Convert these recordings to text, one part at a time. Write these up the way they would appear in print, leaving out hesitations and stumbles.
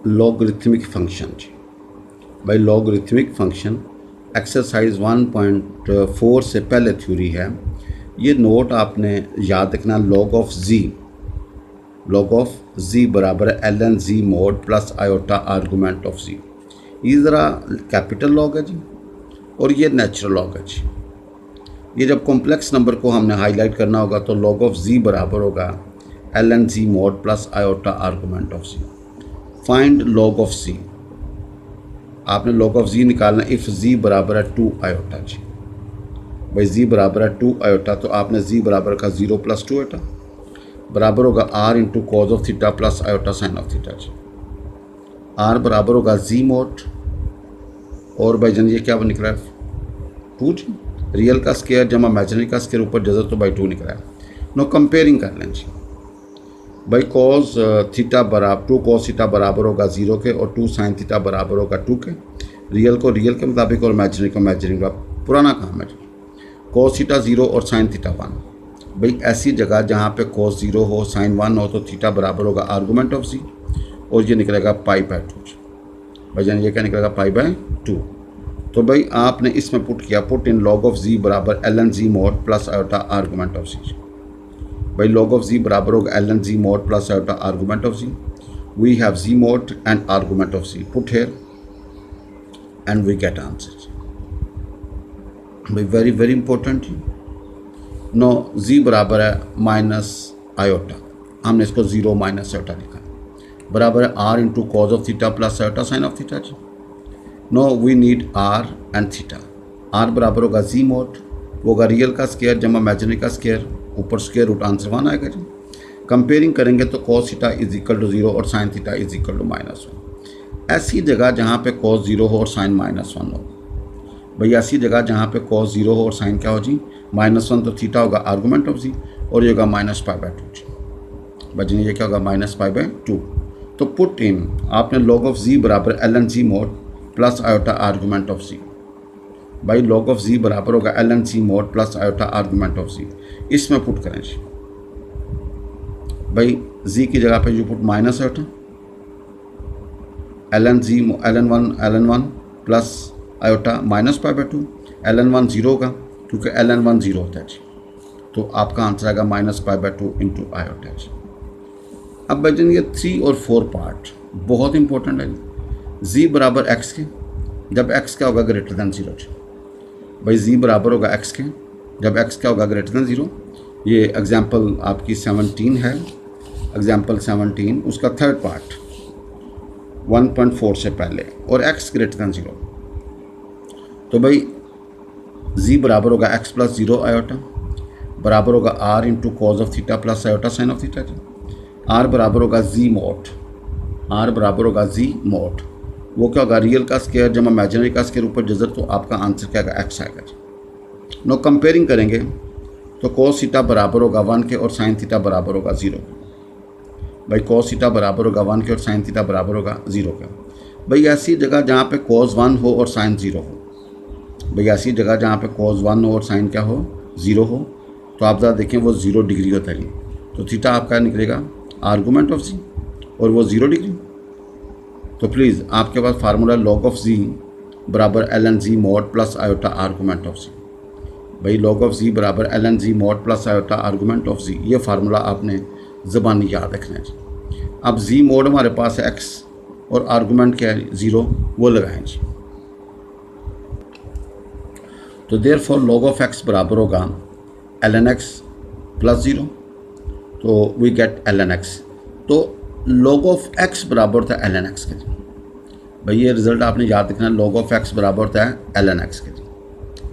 Logarithmic function जी। भाई logarithmic function exercise 1.4 से पहले थ्योरी है। ये नोट आपने याद रखना, लॉग ऑफ जी बराबर है ln z mod plus iota argument of z. ये ज़रा कैपिटल लॉग है जी और ये नेचुरल लॉग है जी। ये जब कॉम्प्लेक्स नंबर को हमने हाईलाइट करना होगा तो लॉग ऑफ जी बराबर होगा ln z mod plus iota argument of z. Find log of z. आपने लॉग ऑफ जी निकालना इफ़ जी बराबर है 2 आयोटा जी। भाई जी बराबर है 2 आयोटा तो आपने जी बराबर का 0 प्लस 2 आयोटा बराबर होगा R into cos of theta plus iota sine of theta जी। आर बराबर होगा जी मोड और भाई जन ये क्या निकला है 2 जी। रियल का स्केयर जमा इमेजिनरी का स्केयर ऊपर जजर तो बाई 2 निकला है। नो कंपेयरिंग कर लें जी। भाई कॉस थीटा बराबर 2 कॉस थीटा बराबर होगा 0 के और 2 साइन थीटा बराबर होगा 2 के। रियल को रियल के मुताबिक और इमेजिनरी को इमेजिनरी का पुराना काम है जी। कॉस थीटा 0 और साइन थीटा 1। भाई ऐसी जगह जहाँ पे कॉस 0 हो साइन 1 हो तो थीटा बराबर होगा आर्गूमेंट ऑफ जी और ये निकलेगा पाई बाय 2। भाई जान ये क्या निकलेगा पाई बाय 2। तो भाई आपने इसमें पुट किया put in log of z बराबर ln z mod plus iota argument of z. भाई लॉग ऑफ जी बराबर होगा ln z mod plus iota argument of z. We have z mod and argument of z put here and we get answer. भाई very very important. No z बराबर है minus iota, हमने इसको 0 minus iota लिखा बराबर है R into cos of theta plus iota sine of theta जी। Now we need R and theta. R बराबर होगा जी मोड, वो होगा रियल का स्केयर जमा इमेजिनरी का स्केयर, ऊपर स्केयर रूट आंसर 1 आएगा जी। कंपेयरिंग करेंगे तो cos theta is equal to 0 और sine theta is equal to -1। ऐसी जगह जहाँ पे कॉस 0 हो और साइन -1 हो। भाई ऐसी जगह जहाँ पे कॉस 0 हो और साइन क्या हो जी -1 तो थीटा होगा आर्गूमेंट ऑफ जी और ये होगा -π/2 जी। भाई ये क्या होगा -π/2। तो पुट इन आपने लॉग ऑफ जी बराबर ln z mod plus iota argument of z. भाई लॉग ऑफ जी बराबर होगा ln z mod plus iota argument of z. इसमें पुट करें जी। भाई जी की जगह पे you put minus iota ln1 plus iota -π/2। ln1 0 होगा क्योंकि ln1 0 होता है जी। तो आपका आंसर आएगा -π/2 इंटू आयोटा जी। अब भाई ये 3 और 4 पार्ट बहुत इंपॉर्टेंट है जी बराबर एक्स के जब एक्स क्या होगा ग्रेटर दैन 0 जी। भाई जी बराबर होगा एक्स के जब एक्स क्या होगा ग्रेटर दैन 0। ये एग्जाम्पल आपकी 17 है, एग्जाम्पल 17 उसका थर्ड पार्ट 1.4 से पहले और एक्स ग्रेटर दैन 0। तो भाई जी बराबर होगा एक्स प्लस 0 आयोटा बराबर होगा R into cos of theta plus iota sine of theta जी। आर बराबर होगा जी मोड, आर बराबर होगा जी मोड, वो क्या होगा रियल का स्केयर जमा इमेजिनरी का स्केयर ऊपर जजर, तो आपका आंसर क्या आएगा एक्स आएगा जी। नो कंपेयरिंग करेंगे तो कॉस थीटा बराबर होगा 1 के और साइन थीटा बराबर होगा 0। भाई कॉस थीटा बराबर होगा 1 के और साइन थीटा बराबर होगा 0 के। भाई ऐसी जगह जहाँ पे कॉस 1 हो और साइन 0 हो, भाई ऐसी जगह जहाँ पे कॉस 1 हो और साइन क्या हो 0 हो, तो आप ज़रा देखें वो 0 डिग्री होता है। तो थीटा आपका निकलेगा आर्गूमेंट ऑफ जी और वो 0 डिग्री। तो प्लीज़ आपके पास फार्मूला लॉग ऑफ जी बराबर ln z mod plus iota argument of z. भाई लॉग ऑफ जी बराबर ln z mod plus iota argument of z, ये फार्मूला आपने ज़बानी याद रखना है जी। अब जी मोड हमारे पास है एक्स और आर्गूमेंट क्या है 0, वो लगाएं जी। तो therefore log of X बराबर होगा ln x प्लस 0, तो वी गेट ln x। तो लॉग ऑफ x बराबर होता है ln x के जी। भाई ये रिजल्ट आपने याद रखना, लॉग ऑफ x बराबर होता है ln x के जी।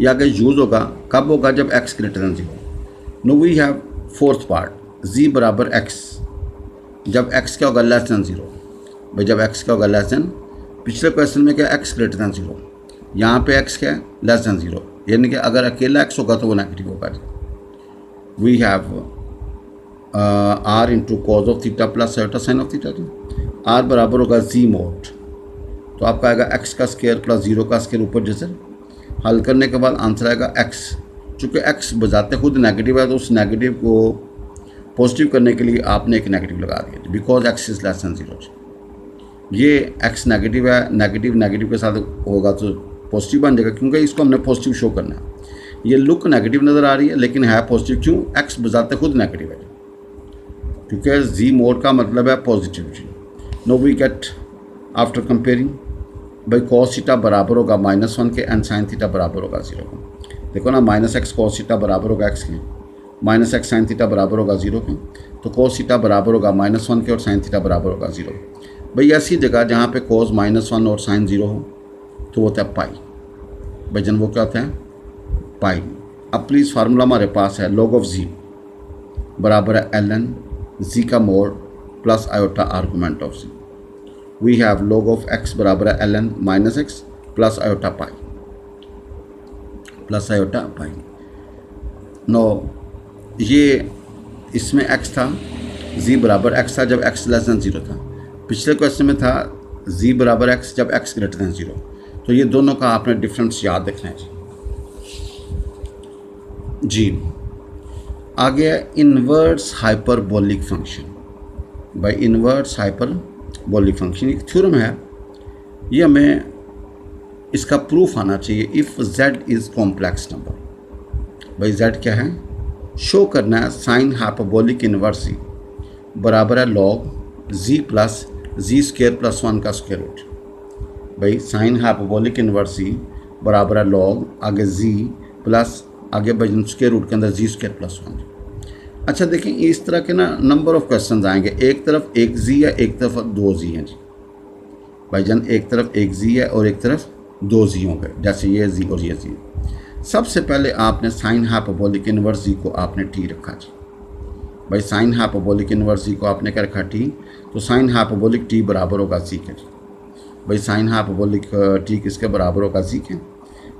ये आगे यूज़ होगा कब होगा जब x greater than 0। No we have fourth part z बराबर x जब x क्या होगा लेस दैन 0। भाई जब x क्या होगा लेस दैन, पिछले क्वेश्चन में क्या x ग्रेटर दैन 0, यहाँ पे x क्या है लेस दैन 0, यानी कि अगर अकेला x होगा तो वो नेगेटिव होगा जी। We have R into cos of theta plus iota sine of theta जी। आर बराबर होगा जी मोड, तो आपका आएगा एक्स का स्केयर प्लस 0 का स्केयर ऊपर जैसे, हल करने के बाद आंसर आएगा एक्स। चूँकि एक्स बजाते खुद नेगेटिव है तो उस नेगेटिव को पॉजिटिव करने के लिए आपने एक नेगेटिव लगा दिया because x is less than 0। ये एक्स नेगेटिव है, नेगेटिव नेगेटिव के साथ होगा तो पॉजिटिव बन जाएगा, क्योंकि इसको हमने पॉजिटिव शो करना है। ये लुक नेगेटिव नज़र आ रही है लेकिन है पॉजिटिव, क्यों? एक्स बजाते खुद नेगेटिव है, क्योंकि जी मोड का मतलब है पॉजिटिव जी। Now we get after comparing, भाई कॉस थीटा बराबर होगा -1 के एंड साइन थीटा बराबर होगा 0 के। देखो ना, -x कॉस थीटा बराबर होगा x के, -x साइन थीटा बराबर होगा 0 के, तो कॉस थीटा बराबर होगा -1 के और साइन थीटा बराबर होगा 0। भाई ऐसी जगह जहाँ पे कॉस -1 और साइन 0 हो तो वो होता है पाई। भाई जन वो क्या होता है? पाई। अब प्लीज़ फार्मूला हमारे पास है log ऑफ z बराबर है ln z का mod plus iota argument of z। We have log of x बराबर है ln -x plus iota pi. Now ये इसमें x था, z बराबर x था जब x लेस दैन 0 था। पिछले क्वेश्चन में था z बराबर x जब x ग्रेटर दैन 0। तो ये दोनों का आपने डिफरेंस याद रखना है जी। आगे है इन्वर्स हाइपरबोलिक फंक्शन। भाई इन्वर्स हाइपरबोलिक फंक्शन एक थ्योरम है, ये हमें इसका प्रूफ आना चाहिए। If z is complex number, भाई z क्या है? शो करना है साइन हाइपरबोलिक इन्वर्स z बराबर है log z plus z square plus 1 का स्क्वायर रूट। भाई साइन हाइपरबोलिक इन्वर्स z बराबर है log आगे z प्लस आगे वजन स्क्वायर रूट के अंदर z स्क्वायर प्लस 1। अच्छा देखें, इस तरह के ना नंबर ऑफ क्वेश्चन आएंगे। एक तरफ एक z है, एक तरफ 2 z हैं जी। भाईजान एक तरफ एक z है और एक तरफ 2 z होंगे, जैसे ये z और ये z। सबसे पहले आपने साइन हाइपरबोलिक इन्वर्स z को आपने t रखा जी। भाई साइन हाइपरबोलिक इन्वर्स z को आपने क्या रखा? t। तो साइन हाइपरबोलिक t बराबर होगा z के जी। भाई साइन हाइपरबोलिक t किसके बराबर होगा? z के।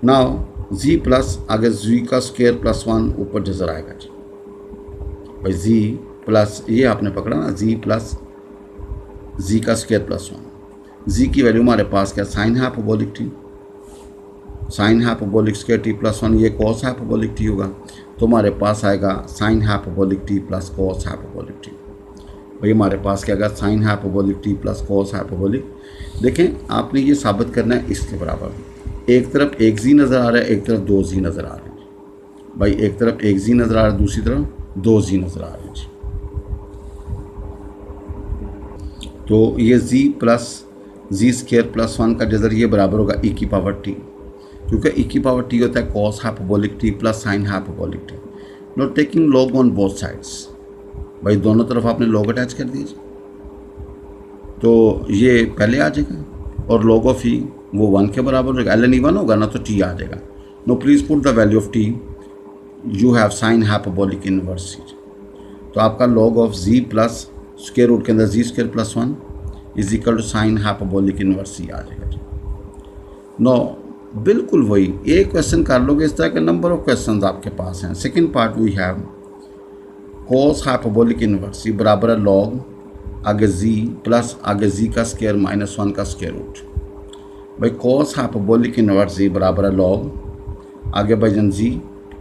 नाउ z प्लस आगे z का स्क्वायर प्लस 1 ऊपर जजर आएगा जी। भाई z प्लस ये आपने पकड़ा ना, z प्लस z का स्क्वायर प्लस 1। z की वैल्यू हमारे पास क्या? Sign hyperbolic t, sine hyperbolic square t plus 1, ये कॉस हाइपरबोलिक t होगा। तो हमारे पास आएगा sign hyperbolic t plus cos hyperbolic t। भाई हमारे पास क्या आएगा? Sign hyperbolic t plus cos hyperbolic. देखें आपने ये साबित करना है इसके बराबर। एक तरफ एक z नज़र आ रहा है, एक तरफ 2 z नज़र आ रहे हैं। भाई एक तरफ एक z नज़र आ रहा है, दूसरी तरफ 2 z नज़र आ रहे हैं जी। तो ये z plus z square plus 1 का जजर ये बराबर होगा e की पावर t, क्योंकि e की पावर t होता है cos hyperbolic t plus sine hyperbolic t। Know taking log on both sides. भाई दोनों तरफ आपने लॉग अटैच कर दीजिए तो ये पहले आ जाएगा, और लॉग ऑफ e वो 1 के बराबर होगा। ln e 1 होगा ना तो t आ जाएगा। Now please put the value of t, you have sine hyperbolic inverse z। तो आपका log of z plus square root के अंदर z square plus 1 is equal to sine hyperbolic inverse z आ जाएगा। नो बिल्कुल वही एक क्वेश्चन कर लोगे, इस तरह के नंबर ऑफ क्वेश्चन आपके पास हैं। Second part we have cos hyperbolic inverse z बराबर है log आगे z प्लस आगे z का स्क्वायर माइनस 1 का स्क्वायर रूट। भाई कॉस हाइपरबोलिक इनवर्स z बराबर है log आगे वजन z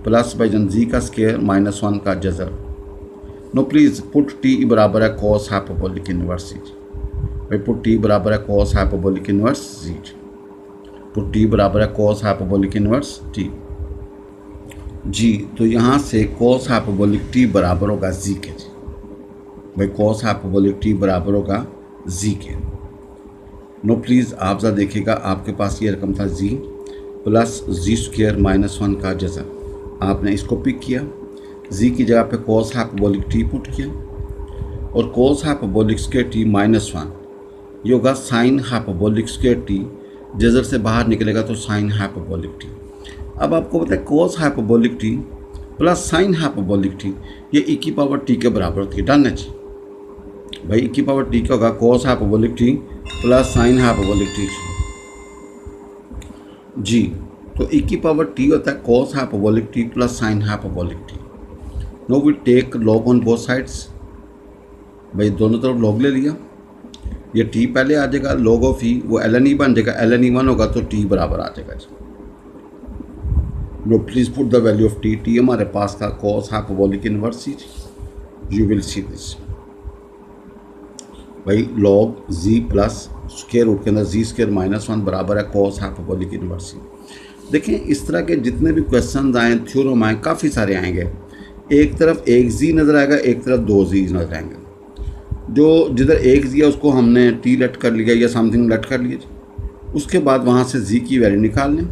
प्लस वजन z का स्क्वायर माइनस 1 का जजर। नो प्लीज़ पुट t बराबर है कॉस हाइपरबोलिक इनवर्स z। भाई पुट t बराबर है cos hyperbolic inverse z। Put t बराबर है कॉस हाइपरबोलिक इनवर्स t जी। तो यहाँ से कॉस हाइपरबोलिक t बराबर होगा z के जी। भाई कॉस हाइपरबोलिक t बराबर होगा z के। नो प्लीज़ आप ज़रा देखिएगा, आपके पास ये रकम था z plus z square minus 1 का जैसा। आपने इसको पिक किया, z की जगह पे कॉस हाइपरबोलिक t पुट किया, और cos hyperbolic square t minus 1 ये होगा sine hyperbolic square t। Jhajjar से बाहर निकलेगा तो साइन हाइपरबोलिक t। अब आपको पता है cos hyperbolic t plus sine hyperbolic t ये e की पावर t के बराबर होती है। डन है जी। भाई e की पावर t क्या होगा? Cos hyperbolic t plus sine hyperbolic t जी। तो e की पावर t होता है cos hyperbolic t plus sine hyperbolic t। Now we take log on both sides. भाई दोनों तरफ लॉग ले लिया, ये t पहले आ जाएगा, log ऑफ e वो ln e बन जाएगा। ln e 1 होगा तो t बराबर आ जाएगा जी। No please put the value of t। t हमारे पास था cos hyperbolic inverse z। You will see this. भाई log z plus square root के अंदर जी स्क्वायर माइनस 1 बराबर है कॉस हाइपरबोलिक इनवर्स सी। देखें इस तरह के जितने भी क्वेश्चन आए, थ्योरम आए, काफ़ी सारे आएंगे। एक तरफ एक जी नज़र आएगा, एक तरफ दो जी नज़र आएंगे। जो जिधर एक जी है उसको हमने टी लेट कर लिया या समथिंग लेट कर लिया, उसके बाद वहाँ से जी की वैल्यू निकाल लें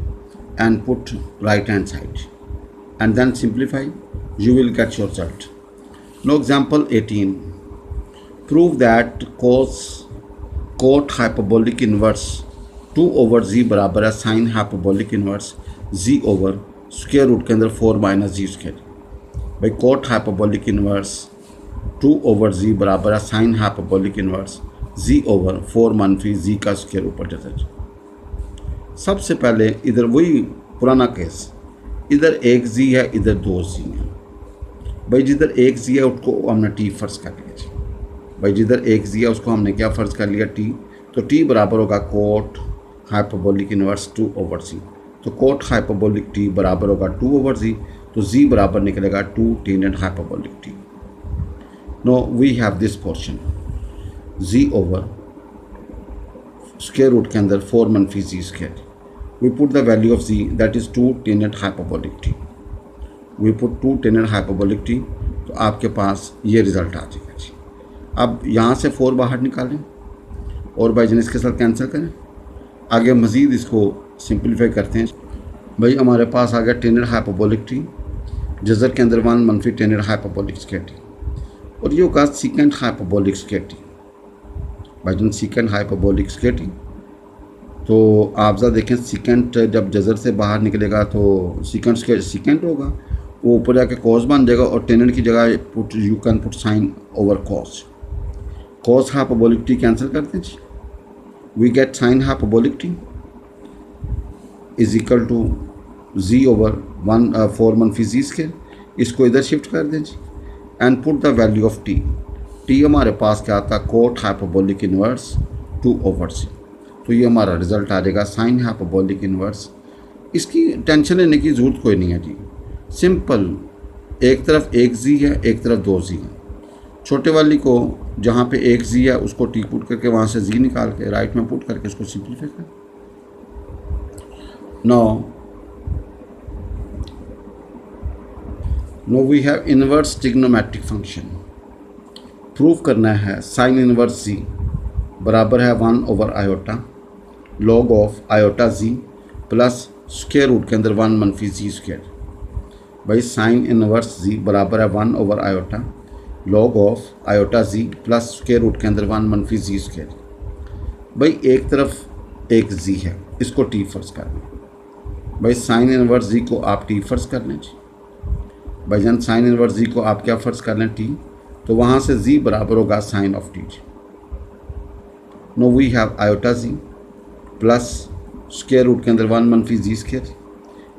and put right hand side and then simplify, you will get your result. Now example 18. Prove that cot hyperbolic inverse 2 over z बराबर है sin hyperbolic inverse z over square root के अंदर 4 माइनस जी स्क्वायर। भाई cot hyperbolic inverse 2 over z बराबर है sin hyperbolic inverse z over 4 मनफी z का square ऊपर जाता है। सबसे पहले इधर वही पुराना केस, इधर एक जी है, इधर दो जी है। भाई जिधर एक जी है उसको हमने टी फ़र्ज कर लिया जी। भाई जिधर एक जी है उसको हमने क्या फ़र्ज कर लिया, टी। तो टी बराबर होगा कोट हाइपरबोलिक इनवर्स 2 ओवर जी। तो कोट हाइपरबोलिक टी बराबर होगा 2 ओवर जी। तो जी बराबर निकलेगा 2 tangent hyperbolic T. No we have this portion z over square root के अंदर 4 मनफी जी square. We put the value of z that is 2 tangent hyperbolic T. We put 2 tangent hyperbolic T. तो आपके पास ये रिज़ल्ट आ जाएगा जी। अब यहाँ से 4 बाहर निकालें और बाई इसके साथ कैंसिल करें। आगे मज़ीद इसको सिंपलीफाई करते हैं। भाई हमारे पास आ गया टेनेट हाइपरबोलिक टी, जज़र के अंदर 1 मनफी टेनेट हाइपरबोलिक स्क्वायर टी, और ये होगा सीकेंट हाइपरबोलिक स्क्वायर टी। भाई सीकेंट हाइपरबोलिक स्क्वायर टी। तो आप ज़रा देखें, सीकेंट जब जज़र से बाहर निकलेगा तो सीकेंट स्क्वायर सीकेंट होगा, वो ऊपर जाके कॉस बन जाएगा और टेनेट की जगह put you can put sine over cos. Cos hyperbolic T cancel करते हैं जी। We get sine hyperbolic T is equal to z over 4 मनफी जी स्क्वायर। इसको इधर शिफ्ट कर दें जी and put the value of T. T हमारे पास क्या आता है, cot hyperbolic inverse 2 over C. तो ये हमारा रिजल्ट आ जाएगा साइन हाइपरबोलिक इनवर्स। इसकी टेंशन लेने की ज़रूरत कोई नहीं है जी, सिंपल। एक तरफ एक जी है, एक तरफ दो जी है। छोटे वाली को जहाँ पे एक जी है उसको टी पुट करके वहाँ से जी निकाल के राइट में पुट करके उसको सिंप्लीफाई कर। Now we have inverse trigonometric function. Prove करना है साइन इनवर्स जी बराबर है 1 over iota log of iota Z plus square root के अंदर 1 मनफी जी स्क्वायर। भाई साइन इनवर्स जी बराबर है 1 over iota log of iota Z plus square root के अंदर 1 मनफी जी स्क्वायर। भाई एक तरफ एक जी है, इसको टी फर्ज कर लें। भाई साइन इनवर्स जी को आप टी फर्ज कर लें जी। भाईजान साइन इनवर्स जी को आप क्या फ़र्ज कर लें, टी। तो वहाँ से जी बराबर होगा साइन ऑफ टी जी। Now we have iota Z plus square root के अंदर 1 मनफी जी स्क्वायर।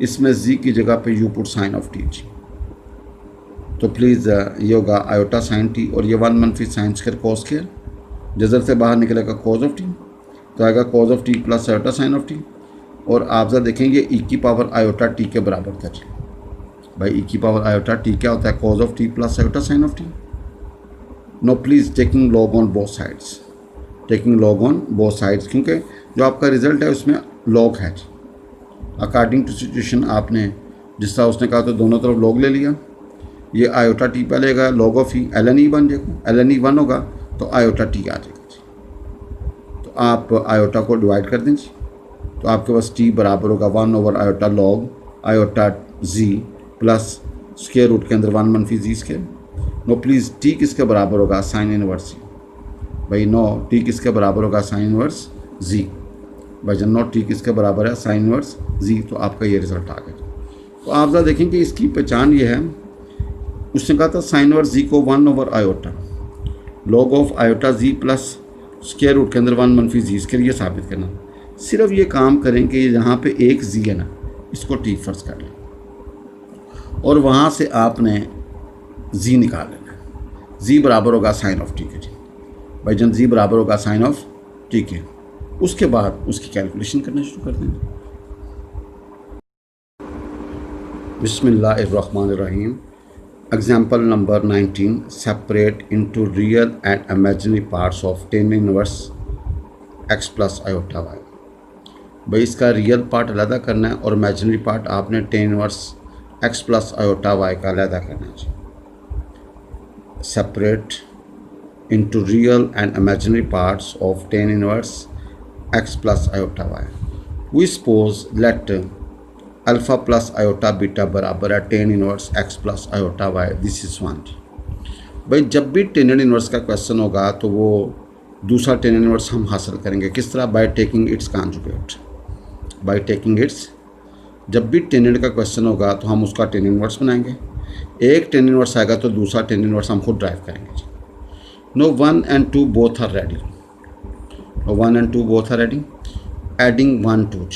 इसमें जी की जगह पे you put sine of T जी। तो प्लीज़ ये होगा आयोटा साइन टी और ये 1 मनफी साइन स्क्वायर कॉस स्क्वायर। जज़र से बाहर निकलेगा कॉज ऑफ टी, तो आएगा cause of T plus iota sine of T. और आप जरा देखेंगे ई की पावर आयोटा टी के बराबर था। भाई ई की पावर आयोटा टी क्या होता है, cos of T plus iota sine of T. Now please taking log on both sides, taking log on both sides, क्योंकि जो आपका रिजल्ट है उसमें लॉग है। अकॉर्डिंग टू सिचुएशन आपने जिस तरह उसने कहा तो दोनों तरफ लॉग ले लिया। ये आयोटा टी पहले का log of E L N E बन जाएगा, एल एन ई 1 होगा तो आयोटा टी आ जाएगा जी। तो आप आयोटा को डिवाइड कर दें जी, तो आपके पास टी बराबर होगा 1 over iota log iota Z plus square root के अंदर 1 मनफी जी स्क्वायर। नो प्लीज़ टी किसके बराबर होगा, साइन इनवर्स जी। भाई नो टी किसके बराबर होगा, साइन इनवर्स जी। भाई जन नो टी किसके बराबर है, साइन इनवर्स जी। तो आपका ये रिजल्ट आ गया। तो आप ज़रा देखेंगे इसकी पहचान ये है, उसने कहा था साइन इनवर्स जी को 1 over iota log of iota Z plus square root के अंदर 1 मनफी जी स्क्वायर। ये साबित करना, सिर्फ ये काम करें कि यहाँ पे एक जी है ना, इसको टी फर्ज कर लें और वहाँ से आपने जी निकाल लेना। जी बराबर होगा साइन ऑफ टी के जी। भाई जन जी बराबर होगा साइन ऑफ टी के, उसके बाद उसकी कैलकुलेशन करना शुरू कर देंगे। बिस्मिल्लाहिर्रहमानिर्रहीम। Example number 19, separate into real and imaginary parts of tan inverse X plus iota Y. भाई इसका रियल पार्ट अलहदा करना है और इमेजिनरी पार्ट आपने tan inverse X plus iota Y का अलहदा करना है। Separate into real and imaginary parts of tan inverse x plus iota y. We suppose let alpha plus iota beta बराबर है tan inverse x plus iota y. This is one. भाई जब भी tan inverse का question होगा तो वो दूसरा tan inverse हम हासिल करेंगे किस तरह? by taking its conjugate. by taking its, जब भी tan का क्वेश्चन होगा तो हम उसका tan inverse बनाएंगे। एक tan inverse आएगा तो दूसरा tan inverse हम खुद ड्राइव करेंगे। No 1 and 2 both are ready. No 1 and 2 both are ready. Adding 1 2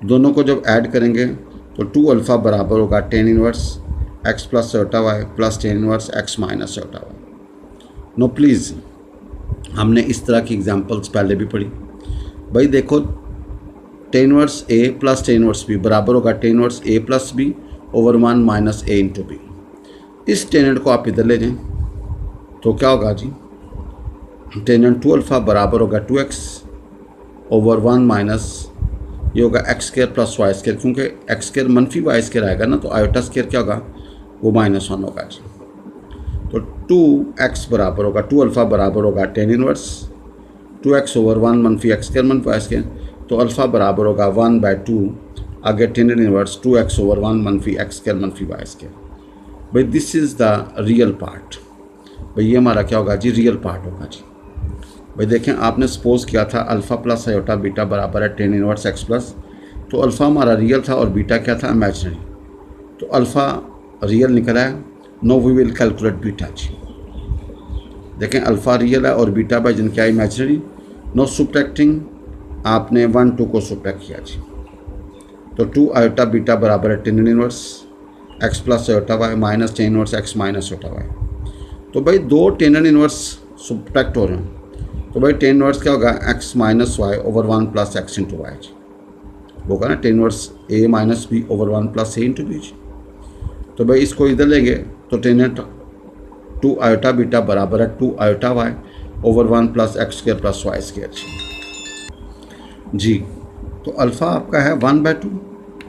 दोनों को जब ऐड करेंगे तो 2 अल्फ़ा बराबर होगा tan inverse x plus iota Y plus tan inverse x minus iota Y. Now please, हमने इस तरह की एग्जांपल्स पहले भी पढ़ी। भाई देखो tan inverse a plus tan inverse b बराबर होगा tan inverse a plus b over 1 minus a into b। इस टेनेंट को आप इधर ले जाएं तो क्या होगा जी? टेनेंट 2 अल्फ़ा बराबर होगा 2x ओवर 1 माइनस ये होगा X square plus Y square, क्योंकि एक्स स्क्वायर मनफी वाई स्क्वायर आएगा ना, तो आयोटा स्क्वायर क्या होगा? वो -1 होगा जी। तो 2x बराबर होगा 2 अल्फ़ा बराबर होगा टेन इनवर्स 2x ओवर 1 मनफी एक्स स्क्वायर मनफी वाई स्क्वायर, तो अल्फ़ा बराबर होगा 1/2 आगे टेन इनवर्स 2x ओवर 1 मनफी एक्स स्क्वायर मनफी वाई स्क्वायर। भाई this is the real part. भाई ये हमारा क्या होगा जी? रियल पार्ट होगा जी। भाई देखें, आपने सपोज किया था अल्फ़ा प्लस आयोटा बीटा बराबर है टेन इनवर्स एक्स प्लस, तो अल्फ़ा हमारा रियल था और बीटा क्या था? इमेजिनरी। तो अल्फ़ा रियल निकला है। No we will calculate beta जी। देखें अल्फ़ा रियल है और बीटा बाई जन क्या? इमेजिनरी। नो सुब्ट्रैक्टिंग, आपने 1 2 को सुब्ट्रैक्ट किया जी। तो 2 आयोटा बीटा बराबर है tan inverse X plus iota Y minus tan inverse X minus iota Y. तो भाई दो टेन इनवर्स सुब्ट्रैक्ट हो रहे हैं, तो भाई टेन इनवर्स क्या होगा? X minus Y over 1 plus X into Y जी। वो होगा ना tan inverse A minus B over 1 plus A into B जी। तो भाई इसको इधर लेंगे तो टेनेंट 2 आयोटा बीटा बराबर है 2 iota Y over 1 plus X square plus Y square जी। तो अल्फ़ा आपका है 1/2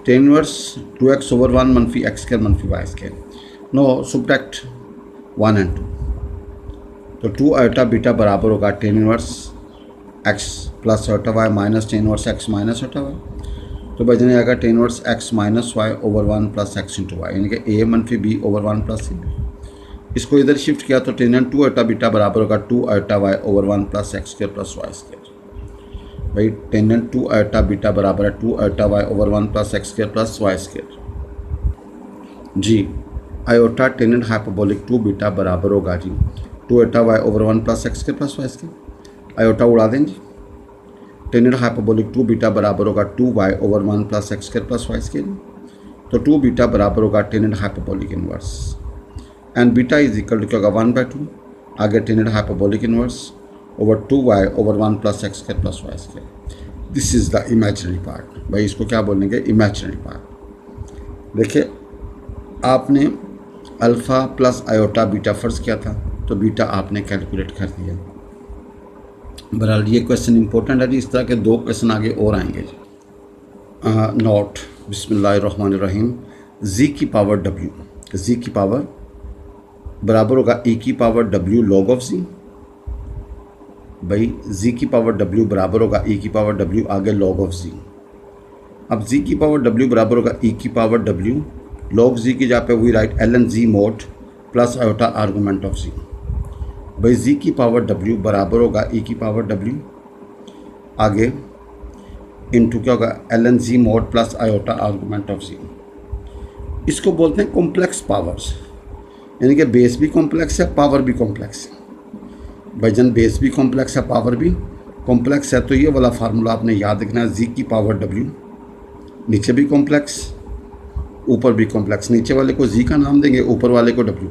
टेन इनवर्स 2x ओवर 1 मनफी एक्स स्क्वायर मनफी Y square. Now subtract 1 and 2, तो 2 आयोटा बीटा बराबर होगा tan inverse X plus iota Y minus tan inverse X minus iota Y. तो बचने आएगा tan inverse X minus Y over 1 plus X into Y, यानी कि ए मनफी बी ओवर 1 प्लस सी। इसको इधर शिफ्ट किया तो टेनेंट 2 आयोटा बीटा बराबर होगा 2 iota Y over 1 plus X square plus Y square. भाई टेनेंट 2 आयोटा बीटा बराबर है 2 iota Y over 1 plus X square plus Y square जी। आयोटा टेनेंट हाइपरबोलिक 2 बीटा बराबर होगा जी 2 iota Y over 1 plus X square plus Y square. Iota उड़ा दें जी। Tenant hyperbolic 2 beta बराबर होगा 2y over 1 plus X square plus Y square. तो 2 beta बराबर होगा tangent hyperbolic inverse and beta is equal to क्या होगा? 1/2 आगे tangent hyperbolic inverse over 2y over 1 plus X square plus Y square. This is the imaginary part. भाई इसको क्या बोलेंगे? Imaginary part. देखिए आपने अल्फ़ा प्लस आयोटा बीटा फ़र्ज़ किया था तो बीटा आपने कैलकुलेट कर दिया। बहरहाल ये क्वेश्चन इंपॉर्टेंट है जी। इस तरह के 2 क्वेश्चन आगे और आएंगे जी। नोट बिस्मिल्लाहिर्रहमानिर्रहीम। जी की पावर डब्ल्यू, जी की पावर बराबर होगा ई की power W log of z. भाई जी की पावर डब्ल्यू बराबर होगा ई की पावर डब्ल्यू आगे लॉग ऑफ जी। अब जी की पावर डब्ल्यू बराबर होगा ई की पावर डब्ल्यू लॉग जी की जहाँ पे we write ln z mod plus iota argument of z. भाई जी की पावर डब्ल्यू बराबर होगा ई की पावर डब्ल्यू आगे इंटू क्या होगा? ln z mod plus iota argument of z. इसको बोलते हैं कॉम्प्लेक्स पावर्स, यानी कि बेस भी कॉम्प्लेक्स है पावर भी कॉम्प्लेक्स है। भाईजान बेस भी कॉम्प्लेक्स है पावर भी कॉम्प्लेक्स है, तो ये वाला फार्मूला आपने याद रखना है। जी की पावर डब्ल्यू नीचे भी कॉम्प्लेक्स ऊपर भी कॉम्प्लेक्स, नीचे वाले को जी का नाम देंगे ऊपर वाले को डब्ल्यू।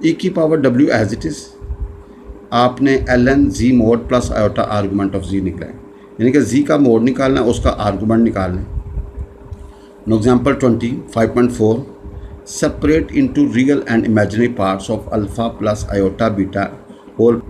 ई की power W as it is आपने ln z mod plus iota argument of z निकला है, यानी कि जी का मोड निकालना है उसका आर्गूमेंट निकालना है। Now example 25.4 separate into real and imaginary parts of alpha plus iota beta whole